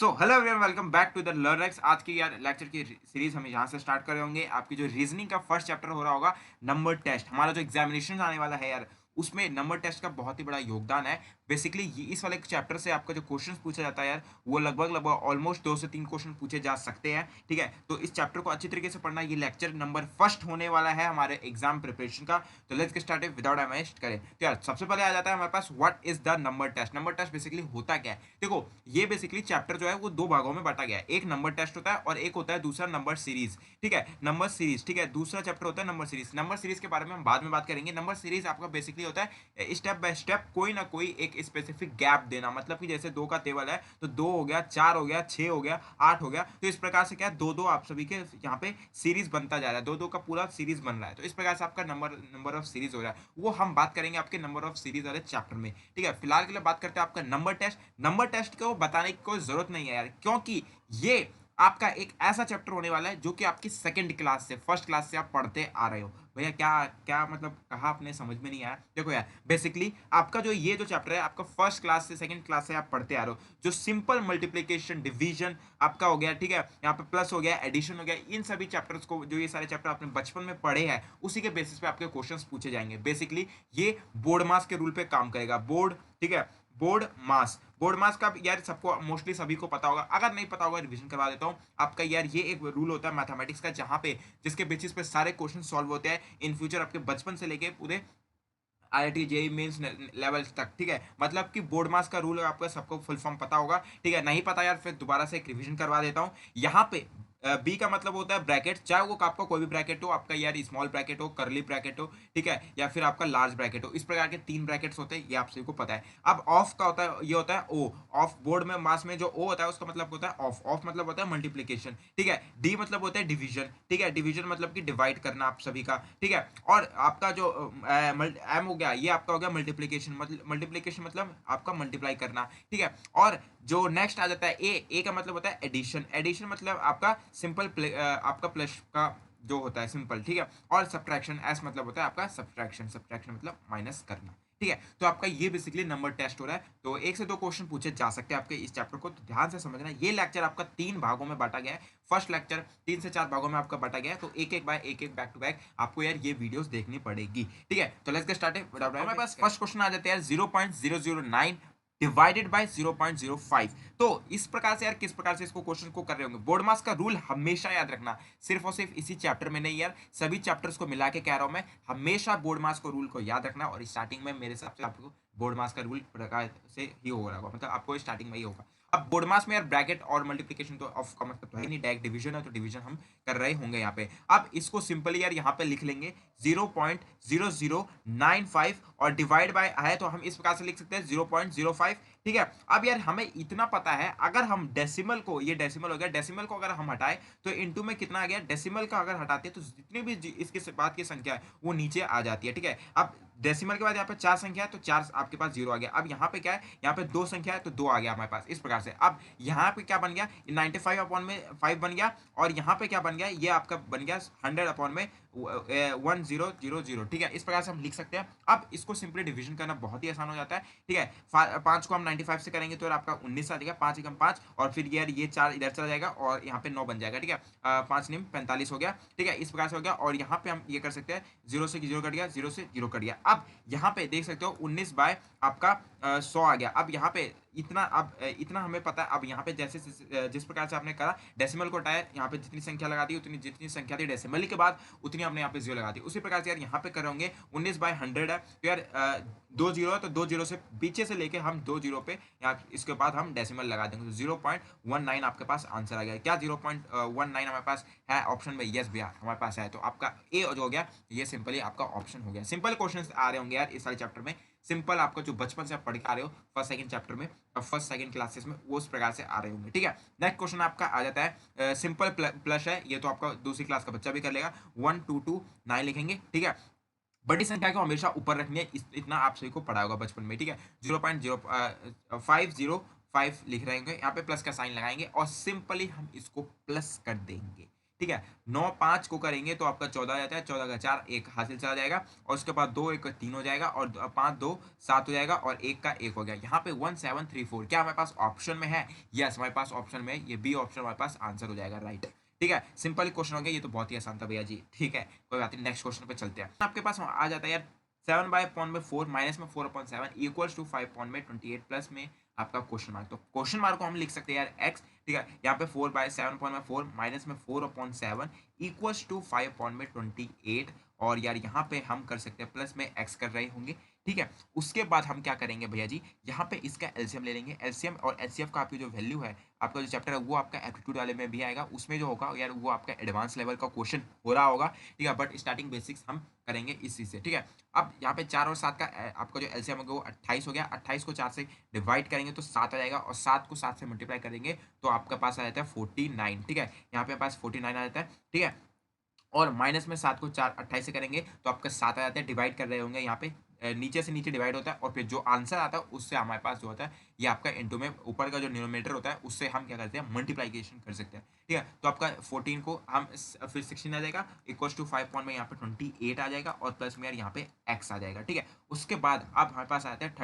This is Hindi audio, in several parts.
So hello everyone, welcome back to the learners. आज की यार लेक्चर की सीरीज हम यहाँ से स्टार्ट कर रहे होंगे। आपकी जो रीजनिंग का फर्स्ट चैप्टर हो रहा होगा नंबर टेस्ट। हमारा जो एग्जामिनेशन आने वाला है यार, उसमें नंबर टेस्ट का बहुत ही बड़ा योगदान है। बेसिकली इस वाले चैप्टर से आपका जो क्वेश्चन पूछा जाता है यार, वो लगभग लगभग ऑलमोस्ट 2 से 3 क्वेश्चन पूछे जा सकते हैं। ठीक है, तो इस चैप्टर को अच्छी तरीके से पढ़ना। ये लेक्चर नंबर फर्स्ट होने वाला है हमारे एग्जाम प्रिपरेशन का। तो let's get started without any waste करें। तो यार सबसे पहले आ जाता है हमारे पास what is the number test. Number test basically होता क्या है? देखो, ये बेसिकली चैप्टर जो है वो दो भागों में बांटा गया है। एक नंबर टेस्ट होता है और एक होता है दूसरा नंबर सीरीज। ठीक है, नंबर सीरीज। ठीक है, दूसरा चैप्टर होता है नंबर सीरीज। नंबर सीरीज के बारे में हम बाद में बात करेंगे। नंबर सीरीज आपका बेसिकली होता है स्टेप बाय स्टेप कोई ना कोई एक स्पेसिफिक गैप देना। मतलब कि जैसे दो का टेबल है तो दो हो गया, चार हो गया, छह हो गया, आठ हो गया। तो इस प्रकार से क्या है, दो दो आप सभी के यहाँ पे सीरीज बनता जा रहा है, दो दो का पूरा सीरीज बन रहा है। तो इस प्रकार से आपका नंबर नंबर ऑफ सीरीज हो रहा है। वो हम बात करेंगे आपके नंबर ऑफ सीरीज वाले चैप्टर में। ठीक है, फिलहाल के लिए बात करते हैं आपका नंबर टेस्ट। नंबर टेस्ट को बताने की कोई जरूरत नहीं है यार, क्योंकि ये आपका एक ऐसा चैप्टर होने वाला है जो कि आपकी सेकंड क्लास से, फर्स्ट क्लास से आप पढ़ते आ रहे हो। भैया क्या क्या मतलब कहा आपने, समझ में नहीं आया। देखो यार, बेसिकली आपका जो ये जो चैप्टर है आपका फर्स्ट क्लास से सेकंड क्लास से आप पढ़ते आ रहे हो। जो सिंपल मल्टीप्लिकेशन, डिवीजन आपका हो गया, ठीक है, यहाँ पे प्लस हो गया, एडिशन हो गया, इन सभी चैप्टर्स को, जो ये सारे चैप्टर आपने बचपन में पढ़े हैं, उसी के बेसिस पे आपके क्वेश्चंस पूछे जाएंगे। बेसिकली ये बोर्ड मास के रूल पे काम करेगा। बोर्ड, ठीक है, बोर्ड मास। बोर्ड मास का यार सबको मोस्टली सभी को पता होगा। अगर नहीं पता होगा रिवीजन करवा देता हूँ आपका। यार ये एक रूल होता है मैथमेटिक्स का, जहां पे जिसके बेसिस पे सारे क्वेश्चन सॉल्व होते हैं इन फ्यूचर, आपके बचपन से लेके पूरे आईआईटी जेई मेंस लेवल तक। ठीक है, मतलब कि बोर्ड मास का रूल आपका सबको फुल फॉर्म पता होगा। ठीक है, नहीं पता यार फिर दोबारा से एक रिवीजन करवा देता हूँ। यहाँ पे बी का मतलब होता है ब्रैकेट, चाहे वो आपका कोई भी ब्रैकेट हो, आपका यार स्मॉल ब्रैकेट हो, करली ब्रैकेट हो, ठीक है, या फिर आपका लार्ज ब्रैकेट हो। इस प्रकार के तीन ब्रैकेट्स होते हैं, ये आप सभी को पता है। अब ऑफ का होता है, ये होता है ओ। ऑफ बोर्ड में मास में जो ओ होता है उसका मतलब होता है ऑफ। ऑफ मतलब होता है मल्टीप्लीकेशन। ठीक है, डी मतलब होता है डिवीजन। ठीक है, डिवीजन मतलब कि डिवाइड करना आप सभी का। ठीक है, और आपका जो एम हो गया, ये आपका हो गया मल्टीप्लीकेशन। मल्टीप्लीकेशन मतलब आपका मल्टीप्लाई करना। ठीक है, और जो नेक्स्ट आ जाता है ए का मतलब होता है एडिशन। एडिशन मतलब आपका सिंपल आपका प्लस का जो होता है सिंपल। ठीक है, और सब्ट्रैक्शन, एस मतलब होता है आपका सब्ट्रैक्शन। सब्ट्रैक्शन मतलब माइनस करना। ठीक है, तो आपका ये बेसिकली नंबर टेस्ट हो रहा है। तो एक से दो क्वेश्चन पूछे जा सकते हैं आपके इस चैप्टर को, तो ध्यान से समझना। ये लेक्चर आपका 3 भागों में बांटा गया है। फर्स्ट लेक्चर 3 से 4 भागों में आपका बांटा गया है। तो एक एक बाय एक एक बैक टू बैक आपको यार ये वीडियोस देखनी पड़ेगी। ठीक है, तो लेट्स गेट स्टार्टेड विदाउट हमारे पास फर्स्ट क्वेश्चन आ जाते हैं 0.009 डिवाइडेड बाय 0.05। तो इस प्रकार से यार, किस प्रकार से इसको क्वेश्चन को कर रहे होंगे। बोर्ड मास का रूल हमेशा याद रखना, सिर्फ और सिर्फ इसी चैप्टर में नहीं यार, सभी चैप्टर्स को मिला के कह रहा हूं मैं। हमेशा बोर्ड मास को रूल को याद रखना, और स्टार्टिंग में मेरे हिसाब से आपको बोर्ड मास का रूल प्रकार से ही हो रहा होगा, मतलब आपको स्टार्टिंग में ही होगा। अब बोर्ड मास में यार ब्रैकेट और मल्टीप्लिकेशन तो ऑफ का मतलब तो है नहीं, डायरेक्ट डिवीजन है, तो डिवीजन हम कर रहे होंगे यहाँ पे। अब इसको सिंपली यार यहाँ पे लिख लेंगे 0.0095, और डिवाइड बाय है तो हम इस प्रकार से लिख सकते हैं 0.05। ठीक है, अब यार हमें इतना पता है, अगर हम डेसिमल को, ये डेसिमल हो गया, डेसिमल को अगर हम हटाए तो इनटू में कितना आ गया, डेसिमल का अगर हटाते हैं तो जितनी भी इसके बाद की संख्या है वो नीचे आ जाती है। ठीक है, अब डेसिमल के बाद यहाँ पे 4 संख्या है तो 4 आपके पास 0 आ गया। अब यहाँ पे क्या है, यहाँ पे 2 संख्या है तो 2 आ गया हमारे पास। इस प्रकार से अब यहाँ पे क्या बन गया, 95 अपॉन में 5 बन गया, और यहाँ पे क्या बन गया, ये आपका बन गया 100 अपॉन में 1000। ठीक है, इस प्रकार से हम लिख सकते हैं। अब इसको सिंपली डिवीजन करना बहुत ही आसान हो जाता है। ठीक है, 5 को हम 95 से करेंगे तो आपका 19 आ जाएगा, 5 एकम 5, और फिर ये 4 इधर चला जाएगा और यहाँ पे 9 बन जाएगा। ठीक है, 5 निम 45 हो गया। ठीक है, इस प्रकार से हो गया, और यहाँ पे हम ये कर सकते हैं 0 से 0 कट गया, 0 से 0 कट गया। अब यहाँ पे देख सकते हो 19 बाय आपका 100 आ गया। अब यहाँ पे इतना, अब इतना हमें पता है। अब यहाँ पे जैसे जिस प्रकार से आपने करा, डेसिमल को हटाया, यहाँ पे जितनी संख्या लगा दी, उतनी जितनी संख्या थी डेसिमल के बाद उतनी हमने यहाँ पे 0 लगा दी। उसी प्रकार से यार यहाँ पे कर होंगे 19/100 है तो यार 2 0 है, तो 2 0 से पीछे से लेके हम 2 0 पे यहाँ इसके बाद हम डेसिमल लगा देंगे, तो 0.19 आपके पास आंसर आ गया। क्या 0.19 हमारे पास है ऑप्शन में? यस भैया हमारे पास है। तो आपका ए जो हो गया, ये सिंपली आपका ऑप्शन हो गया। सिंपल क्वेश्चन आ रहे होंगे यार इस सारे चैप्टर में, सिंपल आपका जो बचपन से आप पढ़ के आ रहे हो फर्स्ट सेकंड चैप्टर में और फर्स्ट सेकंड क्लासेस में, वो उस प्रकार से आ रहे होंगे। ठीक है, नेक्स्ट क्वेश्चन आपका आ जाता है सिंपल प्लस है, ये तो आपका दूसरी क्लास का बच्चा भी कर लेगा। 1 2 2 9 लिखेंगे। ठीक है, बड़ी संख्या को हमेशा ऊपर रखनी है, इतना आप सभी को पढ़ा होगा बचपन में। ठीक है, 0.0505 लिख रहे होंगे, यहाँ पे प्लस का साइन लगाएंगे और सिंपली हम इसको प्लस कर देंगे। ठीक है। 9 5 को करेंगे तो आपका 14 आ जाता है, 14 का 4 1 हासिल चला जाएगा और उसके बाद 2 1 3 हो जाएगा और 5 2 7 हो जाएगा और 1 का 1 हो गया। यहाँ पे 1 7 3 4 क्या हमारे पास ऑप्शन में है? यस, हमारे पास ऑप्शन में ये बी ऑप्शन हमारे पास आंसर हो जाएगा, राइट। ठीक है, सिंपल क्वेश्चन हो गया, ये तो बहुत ही आसान था भैया जी। ठीक है, कोई बात नहीं, नेक्स्ट क्वेश्चन पे चलते हैं। आपके पास आ जाता है यार 7 बाय पॉन में 4 माइनस में 4 अपॉन 7 इक्वल्स टू 5 पॉन में 28 प्लस में आपका क्वेश्चन मार्क। तो क्वेश्चन मार्क को हम लिख सकते हैं यार एक्स, ठीक है। यहाँ पे 4 बाय 7 पॉन में 4 माइनस में 4 अपॉन 7 इक्वल्स टू 5 पॉन में 28 और यार यहाँ पे हम कर सकते हैं प्लस में एक्स कर रहे होंगे, ठीक है। उसके बाद हम क्या करेंगे भैया जी, यहाँ पे इसका एलसीएम ले लेंगे। एलसीएम और एचसीएफ का आपकी जो वैल्यू है, आपका जो चैप्टर है वो आपका एप्टीट्यूड वाले में भी आएगा, उसमें जो होगा यार वो आपका एडवांस लेवल का क्वेश्चन हो रहा होगा, ठीक है। बट स्टार्टिंग बेसिक्स हम करेंगे इसी से, ठीक है। अब यहाँ पे 4 और 7 का आपका जो एलसीएम होगा वो 28 हो गया। 28 को 4 से डिवाइड करेंगे तो 7 आ जाएगा और 7 को 7 से मल्टीप्लाई करेंगे तो आपका पास आ जाता है 49, ठीक है। यहाँ पे पास 49 आ जाता है, ठीक है। और माइनस में 7 को 4 28 से करेंगे तो आपका 7 आ जाता है, डिवाइड कर रहे होंगे यहाँ पे नीचे से नीचे डिवाइड होता है और फिर जो आंसर आता है उससे हमारे पास जो होता है ये आपका इनटू में ऊपर का जो डिनोमिनेटर होता है उससे हम क्या करते हैं मल्टीप्लिकेशन कर सकते हैं, ठीक है। तो आपका 14 को हम फिर 16 आ जाएगा इक्वल्स टू 5 पॉइंट में यहाँ पे 28 आ जाएगा और प्लस में यार यहाँ पे x आ जाएगा, ठीक है। उसके बाद अब हमारे पास आता है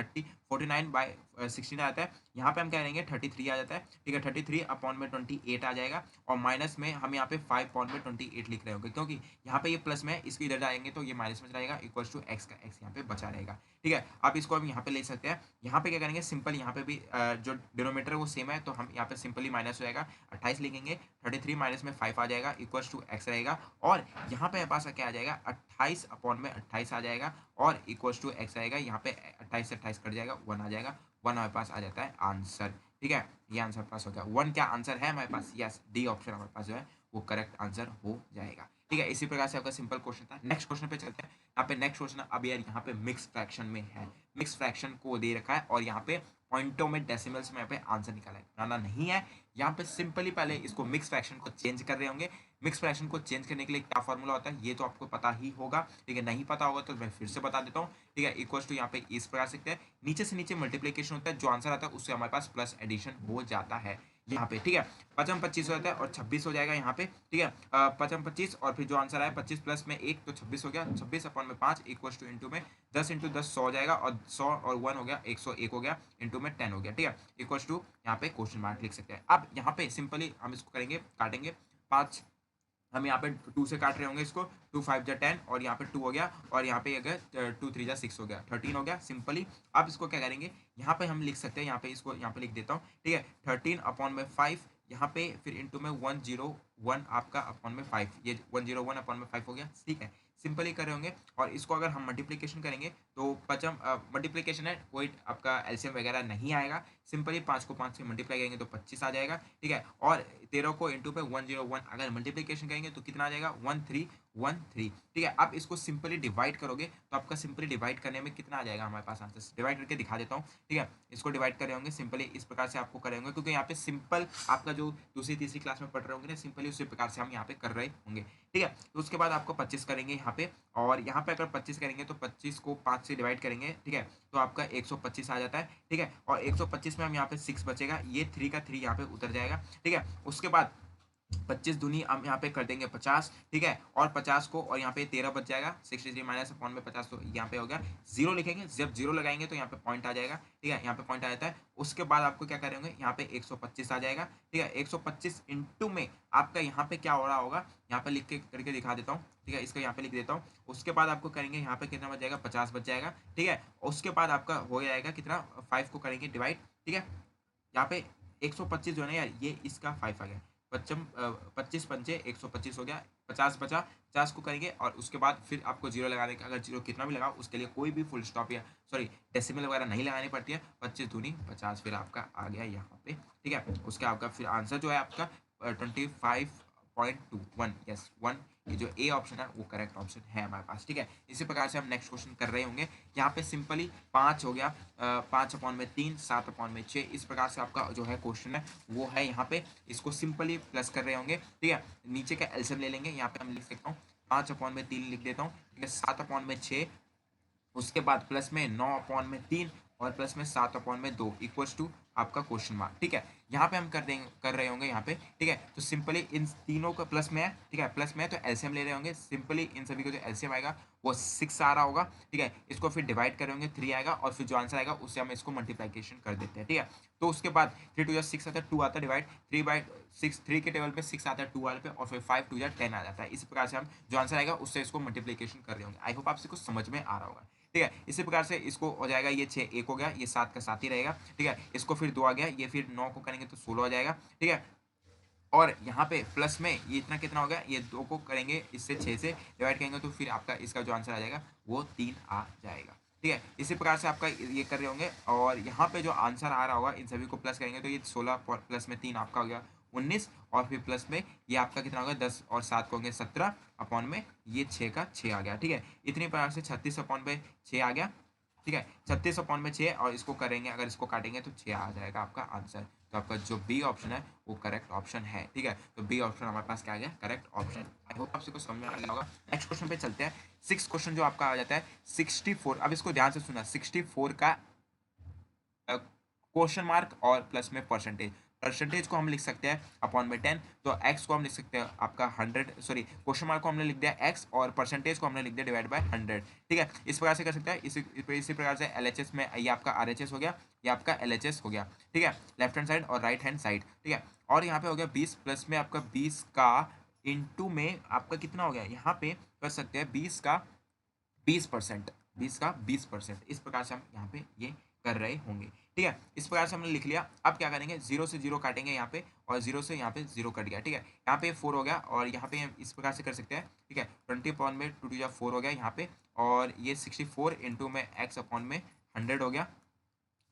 49 बाय 16 आता है, यहाँ पे हम क्या करेंगे 33 आ जाता है, ठीक है। 33 अपॉन में 28 आ जाएगा और माइनस में हम यहाँ पे 5 पॉइंट में 28 लिख रहे होंगे क्योंकि यहाँ पे ये प्लस में है, इसको इधर जाएंगे तो ये माइनस में जाएगा इक्वल्स टू एक्स का एक्स यहाँ पे बचा रहेगा, ठीक है। अब इसको हम यहाँ पे ले सकते हैं। यहाँ पे क्या करेंगे सिंपल, यहाँ पे भी जो डिनोमीटर है वो सेम है तो हम यहाँ पे सिंपली माइनस हो जाएगा 28 लिखेंगे, 33 माइनस में 5 आ जाएगा इक्वल्स टू एक्स रहेगा और यहाँ पे हमारे पास क्या आ जाएगा 28 अपॉन में 28 आ जाएगा और इक्वल्स टू एक्स आएगा। यहाँ पे 28 से 28 कट जाएगा, 1 आ जाएगा, 1 हमारे पास आ जाता है आंसर, ठीक है। ये आंसर पास हो गया। 1 क्या आंसर है हमारे पास? यस, डी ऑप्शन हमारे पास जो है वो करेक्ट आंसर हो जाएगा, ठीक है। इसी प्रकार से आपका सिंपल क्वेश्चन था। नेक्स्ट क्वेश्चन पे चलते हैं। यहाँ पे नेक्स्ट क्वेश्चन अब यार यहाँ पे मिक्स फ्रैक्शन में है, मिक्स फ्रैक्शन को दे रखा है और यहाँ पे पॉइंटों में डेसिमल्स में यहाँ पे आंसर निकाला है, बनाना नहीं है। यहाँ पे सिंपली पहले इसको मिक्स फ्रैक्शन को चेंज कर रहे होंगे। मिक्स फ्रैक्शन को चेंज करने के लिए क्या फॉर्मूला होता है ये तो आपको पता ही होगा, ठीक है। नहीं पता होगा तो मैं फिर से बता देता हूँ, ठीक है। इक्वल्स टू यहाँ पे इस प्रकार से लिखते हैं, नीचे से नीचे मल्टीप्लिकेशन होता है, जो आंसर आता है उससे हमारे पास प्लस एडिशन हो जाता है यहाँ पे, ठीक है। 5 25 हो जाता है और 26 हो जाएगा यहाँ पे, ठीक है। 5 25 और फिर जो आंसर आया 25 प्लस में 1 तो 26 हो गया, 26 अपॉन में 5 इक्वल्स टू इंटू में 10 इंटू 10 100 हो जाएगा और 100 और 1 हो गया 101 हो गया इंटू में 10 हो गया, ठीक है। इक्वल्स टू यहाँ पे क्वेश्चन मार्क लिख सकते हैं। अब यहाँ पे सिंपली हम इसको करेंगे, काटेंगे 5, हम यहाँ पे 2 से काट रहे होंगे इसको, 2 5 जा 10 और यहाँ पे 2 हो गया और यहाँ पे अगर 2 3 जा 6 हो गया, 13 हो गया सिंपली। अब इसको क्या करेंगे यहाँ पे हम लिख सकते हैं, यहाँ पे इसको यहाँ पे लिख देता हूँ, ठीक है। 13 अपॉन में 5 यहाँ पे फिर इंटू में 101 आपका अपॉन में 5, ये 101 अपॉन में 5 हो गया, ठीक है। सिंपली कर रहे होंगे और इसको अगर हम मल्टीप्लिकेशन करेंगे तो पचम मल्टीप्लिकेशन है, कोई आपका एलसीएम वगैरह नहीं आएगा। सिंपली 5 को 5 से मल्टीप्लाई करेंगे तो 25 आ जाएगा, ठीक है। और 13 को इंटू पे 101 अगर मल्टीप्लिकेशन करेंगे तो कितना आ जाएगा 1313, ठीक है। अब इसको सिंपली डिवाइड करोगे तो आपका सिंपली डिवाइड करने में कितना आ जाएगा हमारे पास आंसर, डिवाइड करके दिखा देता हूँ, ठीक है। इसको डिवाइड कर रहे होंगे सिंपली इस प्रकार से आपको करेंगे क्योंकि यहाँ पे सिंपल आपका जो दूसरी तीसरी क्लास में पढ़ रहे होंगे ना, सिंपली उसी प्रकार से हम यहाँ पे कर रहे होंगे, ठीक है। तो उसके बाद आपको 25 करेंगे यहाँ पे और यहाँ पे अगर 25 करेंगे तो 25 को 5 से डिवाइड करेंगे, ठीक है। तो आपका 125 आ जाता है, ठीक है। और 125 में हम यहाँ पे 6 बचेगा, ये 3 का 3 यहाँ पे उतर जाएगा, ठीक है। उसके बाद 25 दूनी हम यहाँ पे कर देंगे 50, ठीक है। और 50 को और यहाँ पे 13 बच जाएगा, 63 माइनस अपॉन में 50 तो यहाँ पे हो गया, जीरो लिखेंगे, जब जीरो लगाएंगे तो यहाँ पे पॉइंट आ जाएगा, ठीक है। यहाँ पे पॉइंट आ जाता है। उसके बाद आपको क्या करेंगे यहाँ पे 125 आ जाएगा, ठीक है। 125 इंटू में आपका यहाँ पे क्या हो रहा होगा, यहाँ पे लिख के करके दिखा देता हूँ, ठीक है। इसको यहाँ पे लिख देता हूँ। उसके बाद आपको करेंगे यहाँ पे कितना बच जाएगा 50 बच जाएगा, ठीक है। उसके बाद आपका हो जाएगा कितना 5 को करेंगे डिवाइड, ठीक है। यहाँ पे 125 जो है ना यार ये इसका 5 आ गया, 25 पंचे 125 हो गया, 50 बचा, 50 को करेंगे और उसके बाद फिर आपको जीरो लगाने का, अगर जीरो कितना भी लगाओ उसके लिए कोई भी फुल स्टॉप या सॉरी डेसिमल वगैरह नहीं लगानी पड़ती है। 25 दूनी 50 फिर आपका आ गया यहाँ पे, ठीक है। उसके आपका फिर आंसर जो है आपका 25.21, यस 1, ये जो ए ऑप्शन है वो करेक्ट ऑप्शन है हमारे पास, ठीक है। इसी प्रकार से हम नेक्स्ट क्वेश्चन कर रहे होंगे। यहाँ पे सिंपली 5 हो गया, 5 अपॉन में 3, 7 अपॉन में 6, इस प्रकार से आपका जो है क्वेश्चन है वो है यहाँ पे। इसको सिंपली प्लस कर रहे होंगे, ठीक है। नीचे का एलसीएम ले लेंगे, यहाँ पे हम लिख सकता हूँ 5 अपॉन में 3 लिख देता हूँ, ठीक है। 7 अपॉन में 6, उसके बाद प्लस में 9 अपॉन में 3 और प्लस में 7 अपॉन में 2 इक्वल्स टू आपका क्वेश्चन मार्क, ठीक है। यहाँ पे हम कर रहे होंगे यहाँ पे, ठीक है। तो सिंपली इन तीनों का प्लस में है, ठीक है, प्लस में है तो एलसीएम ले रहे होंगे। सिंपली इन सभी को जो एलसीएम आएगा वो 6 आ रहा होगा, ठीक है। इसको फिर डिवाइड करेंगे 3 आएगा और फिर जो आंसर आएगा उससे हम इसको मल्टीप्लिकेशन कर देते हैं, ठीक है। तो उसके बाद 3 टू 6 आता है, 2 आता है डिवाइड, 3/6, 3 के टेबल पे 6 आता है 2 वाले पे, और फिर 5 2 10 आ जाता है। इस प्रकार से हम जो आंसर आएगा उससे इसको मल्टीप्लिकेशन कर रहे होंगे। आई होप आपसे कुछ समझ में आ रहा होगा, ठीक है। इसी प्रकार से इसको हो जाएगा, ये 6 1 हो गया, ये 7 का 7 ही रहेगा, ठीक है। इसको फिर 2 आ गया, ये फिर 9 को करेंगे तो 16 हो जाएगा, ठीक है। और यहाँ पे प्लस में ये इतना कितना हो गया, ये 2 को करेंगे इससे 6 से डिवाइड करेंगे तो फिर आपका इसका जो आंसर आ जाएगा वो 3 आ जाएगा, ठीक है। इसी प्रकार से आपका ये कर रहे होंगे, और यहाँ पे जो आंसर आ रहा होगा इन सभी को प्लस करेंगे तो ये 16 प्लस में 3 आपका हो गया 19, और फिर प्लस में ये आपका कितना होगा 10 और 7 को होंगे 17 अपॉन में ये 6 का 6 आ गया, ठीक है। इतनी प्रकार से 36 अपॉन में 6 आ गया, ठीक है। 36 अपॉन में 6, और इसको करेंगे अगर इसको काटेंगे तो 6 आ जाएगा आपका आंसर। तो आपका जो बी ऑप्शन है वो करेक्ट ऑप्शन है, ठीक है। तो बी ऑप्शन हमारे पास क्या आ गया, करेक्ट ऑप्शन। आई होप आपसे कुछ समझ में आ गया होगा। नेक्स्ट क्वेश्चन पे चलते हैं। 6 क्वेश्चन जो आपका आ जाता है 64। अब इसको ध्यान से सुना, 64 का क्वेश्चन मार्क और प्लस में परसेंटेज। परसेंटेज को हम लिख सकते हैं अपॉन में 10, तो एक्स को हम लिख सकते हैं आपका 100, सॉरी क्वेश्चन मार्क को हमने लिख दिया एक्स और परसेंटेज को हमने लिख दिया डिवाइड बाय 100, ठीक है। इस प्रकार से कर सकते हैं। इसी प्रकार से एलएचएस में ये आपका आरएचएस हो गया, ये आपका एलएचएस हो गया, ठीक है, लेफ्ट हैंड साइड और राइट हैंड साइड, ठीक है। और यहाँ पे हो गया 20 प्लस में आपका 20 का इंटू में आपका कितना हो गया, यहाँ पे कर सकते हैं 20 का 20%, 20 का 20%, इस प्रकार से हम यहाँ पे ये कर रहे होंगे, ठीक है। इस प्रकार से हमने लिख लिया। अब क्या करेंगे, 0 से 0 काटेंगे यहाँ पे, और 0 से यहाँ पे 0 कट गया, ठीक है। यहाँ पे 4 हो गया, और यहाँ पे इस प्रकार से कर सकते हैं, ठीक है। 20 अपॉन में 2 2 4 हो गया यहाँ पे, और ये 64 इंटू में एक्स अपॉन में 100 हो गया,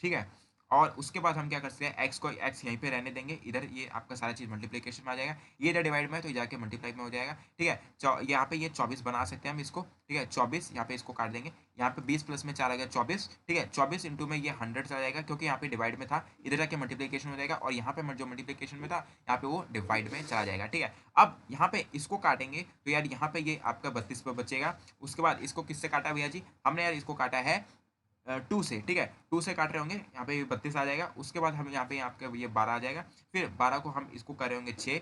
ठीक है। और उसके बाद हम क्या कर सकते हैं, एक्स को एक्स यहीं पे रहने देंगे, इधर ये आपका सारा चीज़ मल्टीप्लिकेशन में आ जाएगा, ये इधर डिवाइड में है तो ये जाके मल्टीप्लाई में हो जाएगा, ठीक है। यहाँ पे ये 24 बना सकते हैं हम इसको, ठीक है। 24 यहाँ पे इसको काट देंगे, यहाँ पे 20 प्लस में 4 आ गया 24, ठीक है। 24 इंटू में ये 100 चला जाएगा, क्योंकि यहाँ पे डिवाइड में था, इधर जाके मल्टीप्लिकेशन हो जाएगा, और यहाँ पे जो मल्टीप्लिकेशन में था यहाँ पे वो डिवाइड में चला जाएगा, ठीक है। अब यहाँ पे इसको काटेंगे तो यार यहाँ पे ये आपका 32 पे बचेगा। उसके बाद इसको किससे काटा भैया जी, हमने यार इसको काटा है 2 से, ठीक है। 2 से काट रहे होंगे, यहाँ पे 32 आ जाएगा। उसके बाद हम यहाँ पे आपका ये 12 आ जाएगा, फिर 12 को हम इसको कर रहे होंगे 6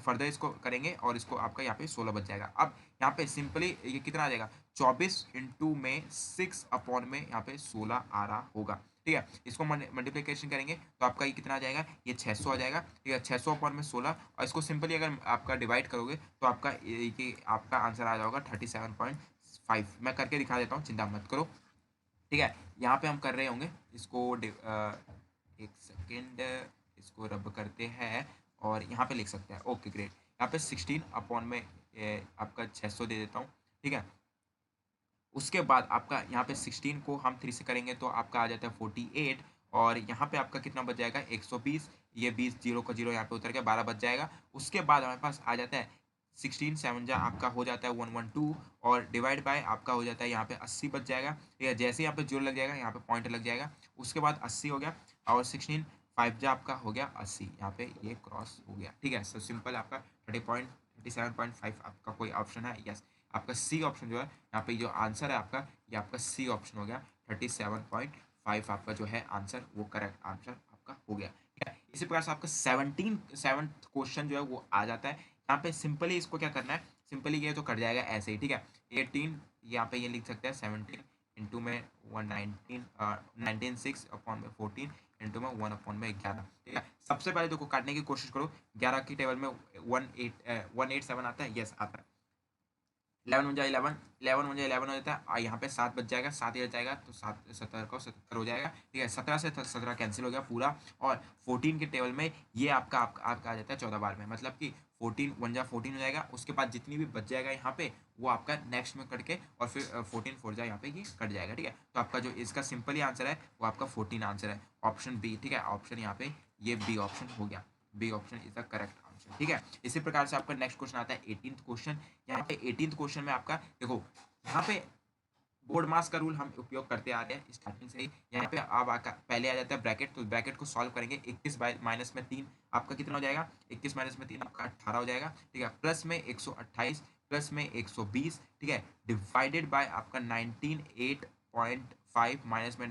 फर्दर इसको करेंगे, और इसको आपका यहाँ पे 16 बच जाएगा। अब यहाँ पे सिंपली ये कितना आ जाएगा, 24 इंटू में 6 अपॉन में यहाँ पे 16 आ रहा होगा, ठीक है। इसको मल्टीप्लिकेशन करेंगे तो आपका ये कितना आ जाएगा, ये 600 आ जाएगा, ठीक है। 600 अपॉन में 16, और इसको सिंपली अगर आपका डिवाइड करोगे तो आपका ये आपका आंसर आ जाएगा 37.5। मैं करके दिखा देता हूँ, चिंता मत करो, ठीक है। यहाँ पे हम कर रहे होंगे इसको एक सेकेंड, इसको रब करते हैं और यहाँ पे लिख सकते हैं। ओके ग्रेट, यहाँ पे 16 अपॉन में आपका 600 दे देता हूँ, ठीक है। उसके बाद आपका यहाँ पे 16 को हम 3 से करेंगे तो आपका आ जाता है 48, और यहाँ पे आपका कितना बच जाएगा 120, ये 20 जीरो का जीरो यहाँ पे उतर के 12 बच जाएगा। उसके बाद हमारे पास आ जाता है 16 7 जा आपका हो जाता है 112, और डिवाइड बाय आपका हो जाता है यहाँ पे 80 बच जाएगा, ठीक है। जैसे यहाँ पे जीरो लग जाएगा यहाँ पे पॉइंट लग जाएगा, उसके बाद 80 हो गया, और 16 5 जा आपका हो गया 80, यहाँ पे ये क्रॉस हो गया, ठीक है। सो सिंपल आपका 37.5 आपका कोई ऑप्शन है, यस। आपका सी ऑप्शन जो है यहाँ पे जो आंसर है आपका, ये आपका सी ऑप्शन हो गया। 37.5 आपका जो है आंसर वो करेक्ट आंसर आपका हो गया, ठीक है। इसी प्रकार से आपका 7th क्वेश्चन जो है वो आ जाता है। यहाँ पे सिंपली इसको क्या करना है, सिंपली ये तो कट जाएगा ऐसे ही, ठीक है। 18 यहाँ पे ये लिख सकते हैं 17 इंटू में 19 6 अपॉन में 14 इंटू में 1 अपॉन में 11, ठीक है। सबसे पहले देखो काटने की कोशिश करो, 11 की टेबल में 187 आता है, यस आता है। 11 बन जाए 11, 11 बन जाए 11 हो जाता है, और यहाँ पे 7 बच जाएगा, 7 इधर जाएगा तो 7 17 को 70 हो जाएगा, ठीक है। 17 से 17 कैंसिल हो गया पूरा, और 14 के टेबल में ये आपका आ जाता है 14 बार में, मतलब कि 14 1 जा 14 हो जाएगा। उसके बाद जितनी भी बच जाएगा यहाँ पे वो आपका नेक्स्ट में कट के, और फिर 14 4 जा यहाँ पे ये कट जाएगा, ठीक है। तो आपका जो इसका सिंपली आंसर है वो आपका 14 आंसर है, ऑप्शन बी, ठीक है। ऑप्शन यहाँ पे ये बी ऑप्शन हो गया, B option is the correct answer, ठीक है। इसी प्रकार से आपका नेक्स्ट क्वेश्चन आता है 18th क्वेश्चन। यहाँ पे 18th क्वेश्चन में आपका देखो, यहाँ पे बोर्ड मास का रूल हम उपयोग करते आ रहे हैं स्टार्टिंग से ही। यहाँ पे अब पहले आ जाता है ब्रैकेट, तो ब्रैकेट को सॉल्व करेंगे। 21 माइनस में 3 आपका कितना हो जाएगा, 21 माइनस में 3 आपका 18 हो जाएगा, ठीक है। प्लस में 128 प्लस में 120, ठीक है, डिवाइडेड बाय आपका 198.5 माइनस में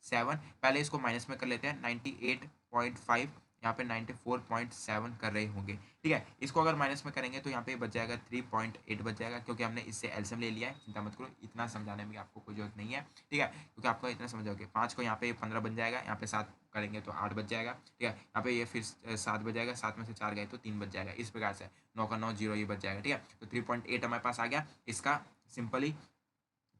7, पहले इसको माइनस में कर लेते हैं, 98.5 यहाँ पे 94.7 कर रहे होंगे, ठीक है। इसको अगर माइनस में करेंगे तो यहाँ पे बच जाएगा 3.8 बच जाएगा, क्योंकि हमने इससे एलसीएम ले लिया है, चिंता मत करो, इतना समझाने में आपको कोई जरूरत नहीं है, ठीक है, क्योंकि आपको इतना समझ जाओगे। 5 को यहाँ पे 15 बन जाएगा, यहाँ पे 7 करेंगे तो 8 बच जाएगा, ठीक है। यहाँ पे ये फिर 7 बच जाएगा, 7 में से 4 गए तो 3 बच जाएगा, इस प्रकार से 9 का 9 जीरो ये बच जाएगा, ठीक है। तो 3.8 हमारे पास आ गया इसका सिंपली।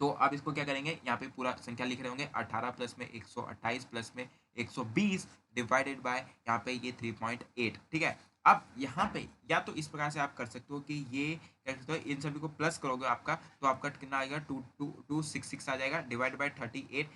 तो अब इसको क्या करेंगे, यहाँ पे पूरा संख्या लिख रहे होंगे, 18 प्लस में 128 प्लस में 120 डिवाइडेड बाय यहाँ पे ये 3.8, ठीक है। अब यहाँ पे या तो इस प्रकार से आप कर सकते हो कि ये क्या करते हो, इन सभी को प्लस करोगे आपका, तो आपका कितना आएगा, 2266 आ जाएगा, डिवाइड बाय 38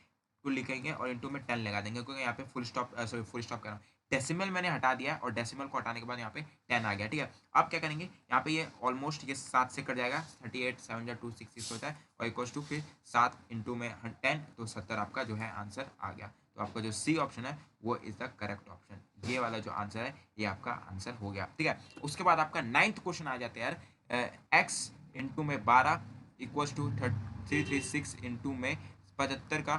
को लिखेंगे और इनटू में 10 लगा देंगे, क्योंकि यहाँ पे full stop, sorry full stop कर रहा हूँ, डेसिमल मैंने हटा दिया और डेसिमल को हटाने के बाद यहाँ पे 10 आ गया, ठीक है। अब क्या करेंगे, यहाँ पे ये ऑलमोस्ट ये 7 से कट जाएगा, 38 7 जा 266 होता है, और इक्वल्स टू फिर 7 इंटू में 10, तो 70 आपका जो है आंसर आ गया। तो आपका जो सी ऑप्शन है वो इज द करेक्ट ऑप्शन, ये वाला जो आंसर है ये आपका आंसर हो गया, ठीक है। उसके बाद आपका 9th क्वेश्चन आ जाता है यार, एक्स इंटू में 12 इक्वल्स टू 336 इंटू में 75 का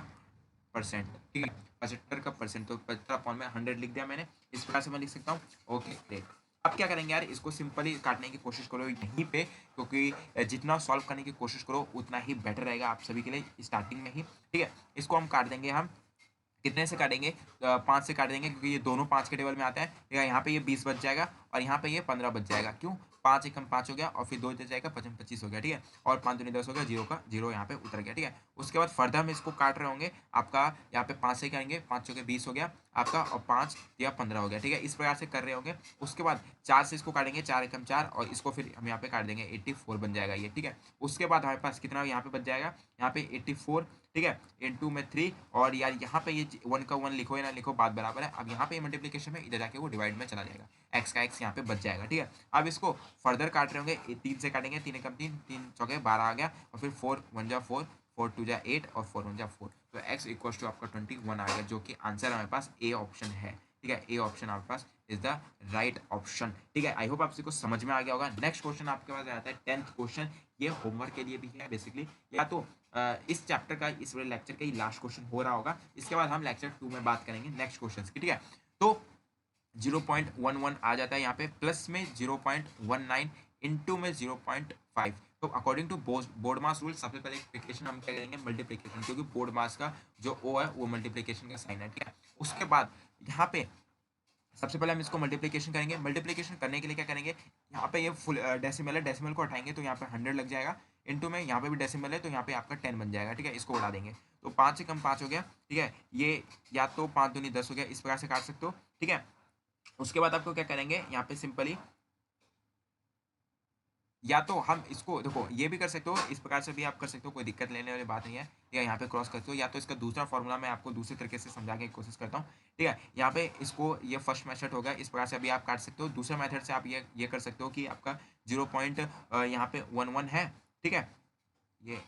परसेंट, ठीक है, 75 का परसेंट, तो 75 अपॉन में 100 लिख दिया मैंने, इस प्रकार से मैं लिख सकता हूँ, ओके ग्रेट। अब क्या करेंगे यार, इसको सिंपली काटने की कोशिश करो यहीं पे, क्योंकि जितना सॉल्व करने की कोशिश करो उतना ही बेटर रहेगा आप सभी के लिए स्टार्टिंग में ही, ठीक है। इसको हम काट देंगे, हम कितने से काटेंगे, 5 से काट देंगे, क्योंकि ये दोनों 5 के टेबल में आता है, ठीक है। यहाँ पे ये 20 बच जाएगा और यहाँ पे ये 15 बच जाएगा, क्यों, 5 एकम 5 हो गया और फिर 2 इधर जाएगा, 25 हो गया, ठीक है, और 5 दूनी 10 हो गया, जीरो का जीरो यहाँ पे उतर गया, ठीक है। उसके बाद फर्दर हम इसको काट रहे होंगे, आपका यहाँ पे 5 से करेंगे, 5 चौके 20 हो गया आपका, और 5 या 15 हो गया, ठीक है, इस प्रकार से कर रहे होंगे। उसके बाद 4 से इसको काटेंगे, 4 एकम 4, और इसको फिर हम यहाँ पे काट देंगे, 84 बन जाएगा ये, ठीक है। उसके बाद हमारे पास कितना यहाँ पे बच जाएगा, यहाँ पे 84, ठीक है, इंटू में 3, और यार यहाँ पे ये 1 का 1 लिखो या ना लिखो बात बराबर है। अब यहाँ पे मल्टीप्लिकेशन में इधर जाके वो डिवाइड में चला जाएगा, एक्स का एक्स यहाँ पे बच जाएगा, ठीक है। अब इसको फर्दर काट रहे होंगे, 3 से काटेंगे, 3 एकम 3, 3 चौके 12 आ गया, और फिर 4 1 जा 4, 4 2 जा 8, और 4 1 जा 4, तो एक्स इक्वल टू आपका 21 आ गया, जो कि आंसर हमारे पास ए ऑप्शन है, ठीक है। ए ऑप्शन आपके पास इज द राइट ऑप्शन, ठीक है। आई होप आप सबको समझ में आ गया होगा। नेक्स्ट क्वेश्चन आपके पास आता है 10th क्वेश्चन, ये होमवर्क के लिए भी है बेसिकली, या तो इस चैप्टर का, इस लेक्चर का ही लास्ट क्वेश्चन हो रहा होगा, इसके बाद हम लेक्चर 2 में बात करेंगे नेक्स्ट क्वेश्चन की, ठीक है। तो 0.11 आ जाता है यहाँ पे, प्लस में 0.19, इंटू में 0.5, तो according to BODMAS rule सबसे पहले एप्लीकेशन हम क्या करेंगे, मल्टीप्लीकेशन, क्योंकि बोर्ड मास का जो ओ है वो मल्टीप्लीकेशन का साइन है, ठीक है। उसके बाद यहाँ पे सबसे पहले हम इसको मल्टीप्लिकेशन करेंगे, मल्टीप्लिकेशन करने के लिए क्या करेंगे, यहाँ पे ये फुल डेसिमल है, डेसिमल को हटाएंगे तो यहाँ पे 100 लग जाएगा, इंटू में यहाँ पे भी डेसिमल है तो यहाँ पे आपका 10 बन जाएगा, ठीक है, इसको उड़ा देंगे, तो 5 से कम 5 हो गया, ठीक है, ये या तो 5 दूनी 10 हो गया, इस प्रकार से काट सकते हो, ठीक है। उसके बाद आपको क्या करेंगे, यहाँ पे सिंपली या तो हम इसको देखो, ये भी कर सकते हो, इस प्रकार से भी आप कर सकते हो, कोई दिक्कत लेने वाली बात नहीं है, या यहाँ पे क्रॉस करते हो, या तो इसका दूसरा फॉर्मूला मैं आपको दूसरे तरीके से समझाने की कोशिश करता हूँ, ठीक है। यहाँ पे इसको, ये फर्स्ट मेथड होगा, इस प्रकार से अभी आप काट सकते हो। दूसरा मेथड से आप ये कर सकते हो कि आपका 0. यहाँ पे 1 है, ठीक है, ये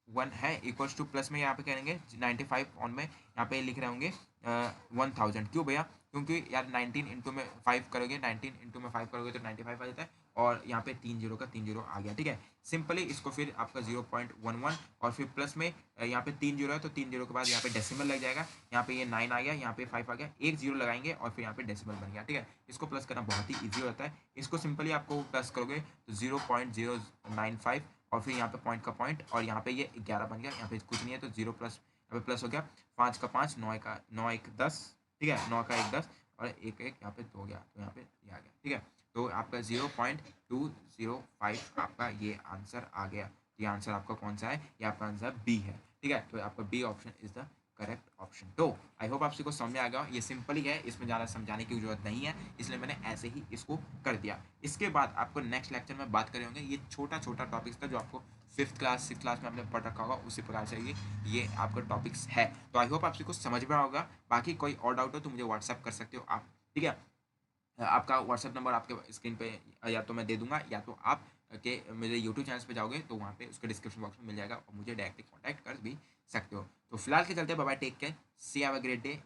1 है, इक्वल्स टू प्लस में यहाँ पे करेंगे 95 ऑन में यहाँ पे लिख रहे होंगे 1000, क्यों भैया, क्योंकि यार 19 इंटू में 5 करोगे, 19 इंटू में 5 करोगे तो 95 आ जाता है, और यहाँ पे 3 जीरो का 3 जीरो आ गया, ठीक है। सिंपली इसको फिर आपका 0.11, और फिर प्लस में यहाँ पे 3 जीरो है, तो 3 जीरो के बाद यहाँ पे डेसिमल लग जाएगा, यहाँ पे ये 9 आ गया, यहाँ पे 5 आ गया, एक जीरो लगाएंगे और फिर यहाँ पे डेसिमल बन गया, ठीक है। इसको प्लस करना बहुत ही ईजी होता है, इसको सिंपली आपको प्लस करोगे तो 0.095, और फिर यहाँ पे पॉइंट का पॉइंट, और यहाँ पे ये 11 बन गया, यहाँ पे कुछ नहीं है तो 0 प्लस, यहाँ पे प्लस हो गया, 5 का 5, 9 का 9 1 10, ठीक है, 9 का 1 10, और एक एक यहाँ पे 2 हो गया, तो यहाँ पे ये आ गया, ठीक है। तो आपका 0.205 आपका ये आंसर आ गया। ये आंसर आपका कौन सा है, ये आपका आंसर बी है, ठीक है। तो आपका B option is the correct option. तो आई होप आप सबको समझ में आ गया, ये सिंपल ही है, इसमें ज़्यादा समझाने की जरूरत नहीं है, इसलिए मैंने ऐसे ही इसको कर दिया। इसके बाद आपको नेक्स्ट लेक्चर में बात करेंगे, ये छोटा छोटा टॉपिक्स था जो आपको 5th क्लास 6th क्लास में आपने पढ़ रखा होगा, उसी प्रकार से ये आपका टॉपिक्स है। तो आई होप आप सबको समझ में होगा। बाकी कोई और डाउट हो तो मुझे व्हाट्सअप कर सकते हो आप, ठीक है। आपका व्हाट्सअप नंबर आपके स्क्रीन पे या तो मैं दे दूंगा, या तो आप के मेरे यूट्यूब चैनल पे जाओगे तो वहाँ पे उसके डिस्क्रिप्शन बॉक्स में मिल जाएगा, और मुझे डायरेक्टली कॉन्टैक्ट कर भी सकते हो। तो फिलहाल के चलते, bye bye, take care, see have a great day.